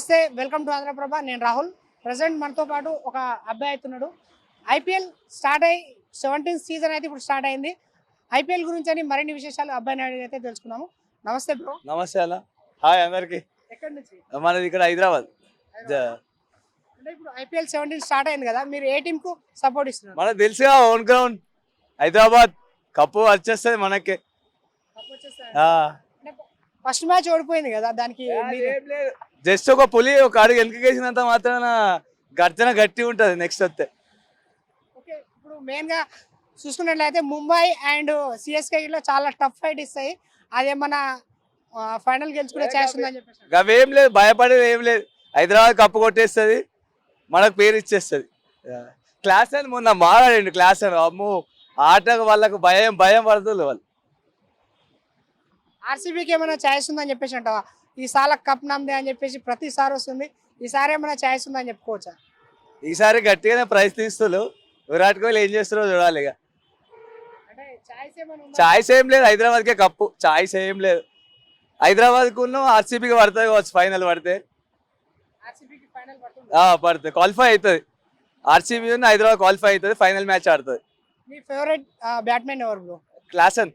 నమస్తే, welcome to Andhraprabha. నేను Rahul. Present మనతో పాటు ఒక అబ్బాయి అవుతున్నాడు. ఐపీఎల్ స్టార్ట్ అయ్యి 17th సీజన్ అయితే ఇప్పుడు స్టార్ట్ అయింది. ఐపీఎల్ గురించి అని మరిన్ని విశేషాలు అబ్బాయిని అడిగి అయితే తెలుసుకున్నాము. నమస్తే బ్రో. నమస్తే అన్న. హాయ్ అందరికి. ఎక్కడి నుంచి? మనది ఇక్కడ హైదరాబాద్. అంటే ఇప్పుడు ఐపీఎల్ 17 స్టార్ట్ అయింది కదా, మీరు ఏ టీమ్ కు సపోర్ట్ ఇస్తున్నారు? మనకు తెలుసుగా, ఓన్ గ్రౌండ్ హైదరాబాద్ కప్పు వచ్చేస్తుంది మనకి. ఫస్ట్ మ్యాచ్ ఓడిపోయింది కదా, దానికి జస్ట్ ఒక పులి ఒక అడుగు వెనకేసినంత మాత్రాన గర్జన గట్టి ఉంటది నెక్స్ట్ వస్తే. ఓకే, ఇప్పుడు మెయిన్ గా చూసుకున్నట్లయితే ముంబై అండ్ సిఎస్కే లో చాలా టఫ్ ఫైట్ ఇస్తాయి. అదేమన్నా ఫైనల్ గెలుచుకునే ఛాన్స్ ఉందని చెప్పేసి అవేం లేదు, భయపడేది ఏం లేదు. హైదరాబాద్ కప్పు కొట్టేస్తుంది, మనకు పేరు ఇచ్చేస్తుంది. క్లాస్ అని మొన్న మాట్లాడండి. క్లాస్ అని అమ్మో ఆటకు వాళ్ళకు భయం భయం పడుతుంది వాళ్ళు. ఆర్సీబీకి ఏమైనా ఛాయిస్ ఉందని చెప్పేసి అంటావా? ఈసారి కప్ నమ్మదే అని చెప్పేసి ప్రతిసారి వస్తుంది, ఈసారి ఏమైనా ఛాయిస్ ఉందని చెప్పుకోవచ్చా? ఈసారి గట్టిగానే ప్రయత్నిస్తున్నారు. విరాట్ కోహ్లీ ఏం చేస్తారో చూడాలి. ఇక అంటే ఛాయిస్ ఏం లేదు, హైదరాబాద్కే కప్పు. ఛాయిస్ ఏం లేదు. హైదరాబాద్కు ఆర్సీబీకి పడుతుంది కావచ్చు. ఫైనల్ పడితే పడుతుంది, క్వాలిఫై అవుతుంది. ఆర్సీబీ హైదరాబాద్ క్వాలిఫై అవుతుంది, ఫైనల్ మ్యాచ్ ఆడుతుంది. మీ ఫేవరెట్ బ్యాట్స్మెన్ ఎవరు బ్రో? క్లాసన్.